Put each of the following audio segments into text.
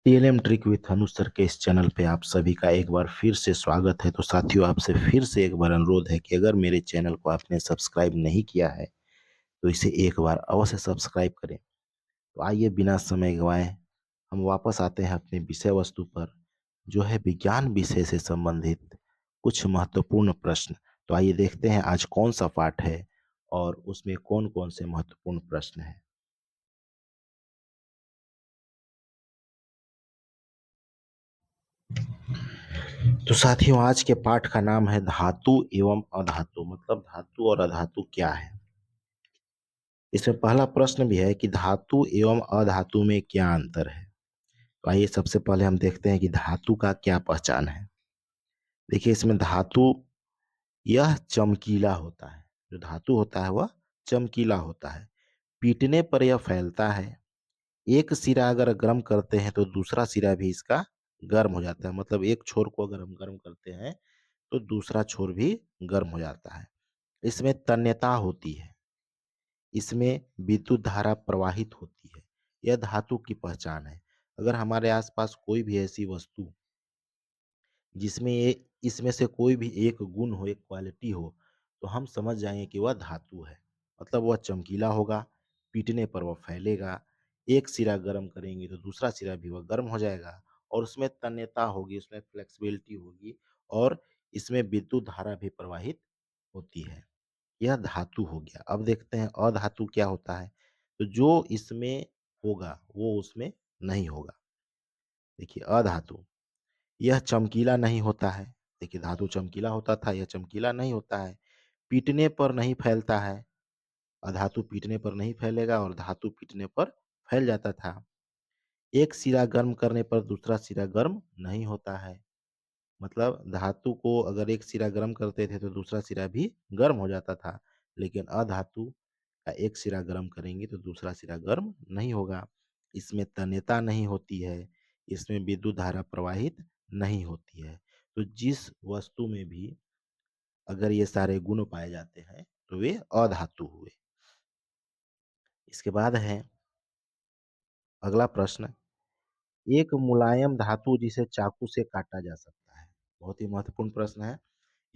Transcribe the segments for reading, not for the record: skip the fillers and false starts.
TLM trick with Anuj sir के इस channel पे आप सभी का एक बार फिर से स्वागत है। तो साथियों, आपसे फिर से एक बार अनुरोध है कि अगर मेरे चैनल को आपने सब्सक्राइब नहीं किया है तो इसे एक बार अवश्य सब्सक्राइब करें। तो आइए बिना समय गंवाए हम वापस आते हैं अपने विषय वस्तु पर, जो है विज्ञान विषय से संबंधित कुछ महत्वपूर्ण प्रश्न। तो आइए देखते हैं आज कौन सा पाठ है और उसमें कौन कौन से महत्वपूर्ण प्रश्न हैं। तो साथियों, आज के पाठ का नाम है धातु एवं अधातु। मतलब धातु और अधातु क्या है। इसमें पहला प्रश्न भी है कि धातु एवं अधातु में क्या अंतर है। तो आइए सबसे पहले हम देखते हैं कि धातु का क्या पहचान है। देखिए, इसमें धातु यह चमकीला होता है। जो धातु होता है वह चमकीला होता है। पीटने पर यह फैलता है। एक सिरा अगर गर्म करते हैं तो दूसरा सिरा भी इसका गर्म हो जाता है। मतलब एक छोर को अगर हम गर्म करते हैं तो दूसरा छोर भी गर्म हो जाता है। इसमें तन्यता होती है। इसमें विद्युत धारा प्रवाहित होती है। यह धातु की पहचान है। अगर हमारे आसपास कोई भी ऐसी वस्तु जिसमें ये इसमें से कोई भी एक गुण हो, एक क्वालिटी हो, तो हम समझ जाएंगे कि वह धातु है। मतलब वह चमकीला होगा, पीटने पर वह फैलेगा, एक सिरा गर्म करेंगे तो दूसरा सिरा भी वह गर्म हो जाएगा, और उसमें तन्यता होगी, उसमें फ्लेक्सिबिलिटी होगी, और इसमें विद्युत धारा भी प्रवाहित होती है। यह धातु हो गया। अब देखते हैं अधातु क्या होता है। तो जो इसमें होगा वो उसमें नहीं होगा। देखिए, अधातु यह चमकीला नहीं होता है। देखिए, धातु चमकीला होता था, यह चमकीला नहीं होता है। पीटने पर नहीं फैलता है। अधातु पीटने पर नहीं फैलेगा और धातु पीटने पर फैल जाता था। एक सिरा गर्म करने पर दूसरा सिरा गर्म नहीं होता है। मतलब धातु को अगर एक सिरा गर्म करते थे तो दूसरा सिरा भी गर्म हो जाता था। लेकिन अधातु का एक सिरा गर्म करेंगे तो दूसरा सिरा गर्म नहीं होगा। इसमें तन्यता नहीं होती है। इसमें विद्युत धारा प्रवाहित नहीं होती है। तो जिस वस्तु में भी अगर ये सारे गुण पाए जाते हैं तो वे अधातु हुए। इसके बाद है अगला प्रश्न। एक मुलायम धातु जिसे चाकू से काटा जा सकता है। बहुत ही महत्वपूर्ण प्रश्न है।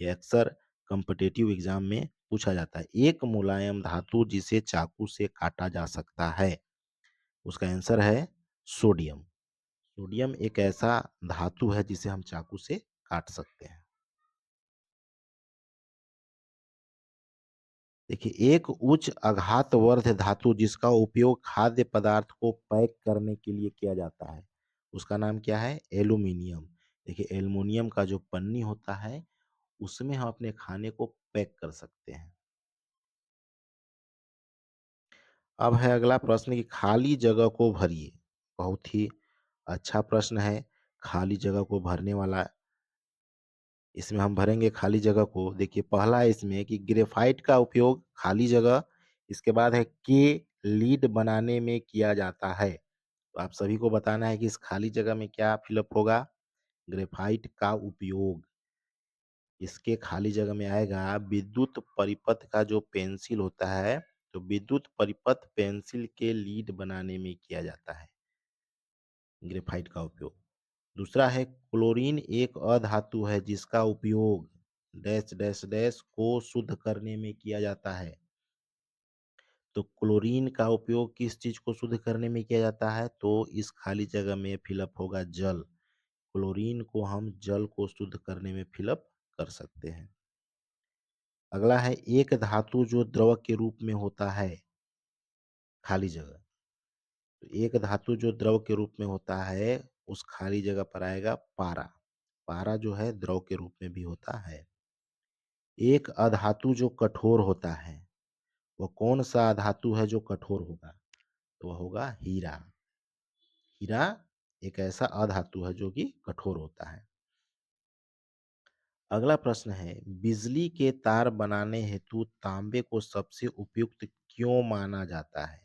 ये अक्सर कॉम्पिटिटिव एग्जाम में पूछा जाता है। एक मुलायम धातु जिसे चाकू से काटा जा सकता है, उसका आंसर है सोडियम। सोडियम एक ऐसा धातु है जिसे हम चाकू से काट सकते हैं। देखिए, एक उच्च आघातवर्ध धातु जिसका उपयोग खाद्य पदार्थ को पैक करने के लिए किया जाता है, उसका नाम क्या है? एल्यूमिनियम। देखिए, एल्यूमिनियम का जो पन्नी होता है उसमें हम अपने खाने को पैक कर सकते हैं। अब है अगला प्रश्न कि खाली जगह को भरिए। बहुत ही अच्छा प्रश्न है। खाली जगह को भरने वाला, इसमें हम भरेंगे खाली जगह को। देखिए, पहला है इसमें कि ग्रेफाइट का उपयोग खाली जगह, इसके बाद है के लीड बनाने में किया जाता है। तो आप सभी को बताना है कि इस खाली जगह में क्या फिलअप होगा? ग्रेफाइट का उपयोग। इसके खाली जगह में आएगा विद्युत परिपथ का जो पेंसिल होता है। तो विद्युत परिपथ पेंसिल के लीड बनाने में किया जाता है ग्रेफाइट का उपयोग। दूसरा है क्लोरीन एक अधातु है जिसका उपयोग डैश डैश डैश को शुद्ध करने में किया जाता है। तो क्लोरीन का उपयोग किस चीज को शुद्ध करने में किया जाता है? तो इस खाली जगह में फिलअप होगा जल। क्लोरीन को हम जल को शुद्ध करने में फिलअप कर सकते हैं। अगला है एक धातु जो द्रव के रूप में होता है। खाली जगह। तो एक धातु जो द्रव के रूप में होता है, उस खाली जगह पर आएगा पारा। पारा जो है द्रव के रूप में भी होता है। एक अधातु जो कठोर होता है, वह कौन सा धातु है जो कठोर होगा? तो वह होगा हीरा। हीरा एक ऐसा अधातु है जो कि कठोर होता है। अगला प्रश्न है, बिजली के तार बनाने हेतु तांबे को सबसे उपयुक्त क्यों माना जाता है?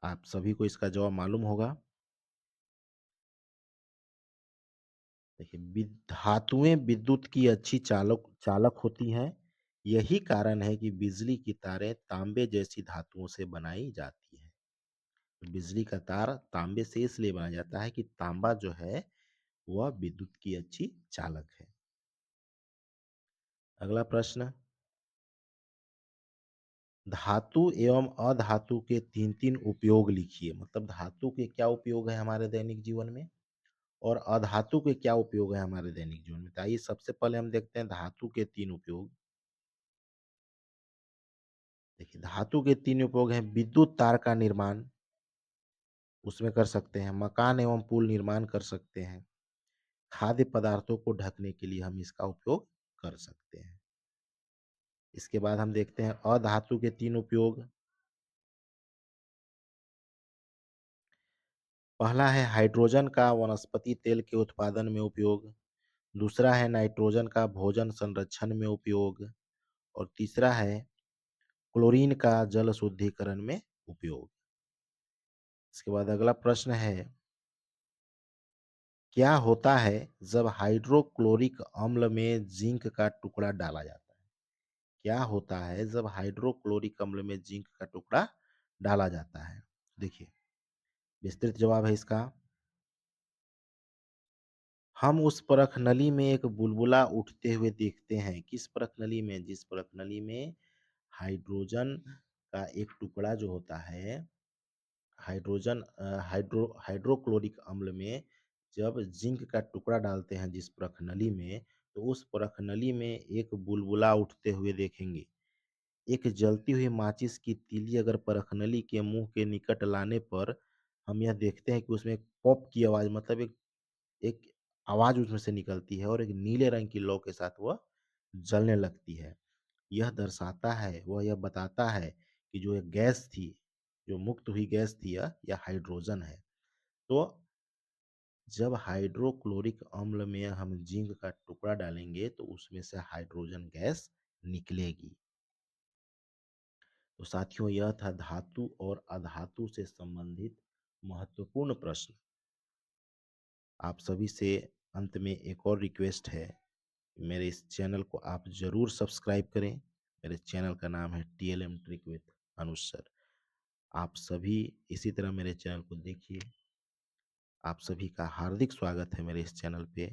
आप सभी को इसका जवाब मालूम होगा। देखिए, धातुएं विद्युत की अच्छी चालक चालक होती हैं। यही कारण है कि बिजली की तारें तांबे जैसी धातुओं से बनाई जाती हैं। तो बिजली का तार तांबे से इसलिए बनाया जाता है कि तांबा जो है वह विद्युत की अच्छी चालक है। अगला प्रश्न, धातु एवं अधातु के तीन तीन उपयोग लिखिए। मतलब धातु के क्या उपयोग है हमारे दैनिक जीवन में और अधातु के क्या उपयोग है हमारे दैनिक जीवन में। तो आइए सबसे पहले हम देखते हैं धातु के तीन उपयोग। देखिए धातु के तीन उपयोग हैं, विद्युत तार का निर्माण उसमें कर सकते हैं, मकान एवं पुल निर्माण कर सकते हैं, खाद्य पदार्थों को ढकने के लिए हम इसका उपयोग कर सकते हैं। इसके बाद हम देखते हैं अधातु के तीन उपयोग। पहला है हाइड्रोजन का वनस्पति तेल के उत्पादन में उपयोग, दूसरा है नाइट्रोजन का भोजन संरक्षण में उपयोग और तीसरा है क्लोरीन का जल शुद्धिकरण में उपयोग। इसके बाद अगला प्रश्न है, क्या होता है जब हाइड्रोक्लोरिक अम्ल में जिंक का टुकड़ा डाला जाता है। क्या होता है जब हाइड्रोक्लोरिक अम्ल में जिंक का टुकड़ा डाला जाता है। देखिए विस्तृत जवाब है इसका, हम उस परख नली में एक बुलबुला उठते हुए देखते हैं। किस परख नली में, जिस परख नली में हाइड्रोजन का एक टुकड़ा जो होता है, हाइड्रोजन हाइड्रोक्लोरिक अम्ल में जब जिंक का टुकड़ा डालते हैं जिस प्रखनली में, तो उस प्रखनली में एक बुलबुला उठते हुए देखेंगे। एक जलती हुई माचिस की तीली अगर परखनली के मुंह के निकट लाने पर हम यह देखते हैं कि उसमें एक पॉप की आवाज, मतलब एक एक आवाज उसमें से निकलती है और एक नीले रंग की लौ के साथ वह जलने लगती है। यह दर्शाता है, वह यह बताता है कि जो एक गैस थी, जो मुक्त हुई गैस थी, यह हाइड्रोजन है। तो जब हाइड्रोक्लोरिक अम्ल में हम जिंक का टुकड़ा डालेंगे तो उसमें से हाइड्रोजन गैस निकलेगी। तो साथियों यह था धातु और अधातु से संबंधित महत्वपूर्ण प्रश्न। आप सभी से अंत में एक और रिक्वेस्ट है, मेरे इस चैनल को आप जरूर सब्सक्राइब करें। मेरे चैनल का नाम है TLM trick with Anuj sir. आप सभी इसी तरह मेरे चैनल को देखिए। आप सभी का हार्दिक स्वागत है मेरे इस चैनल पे।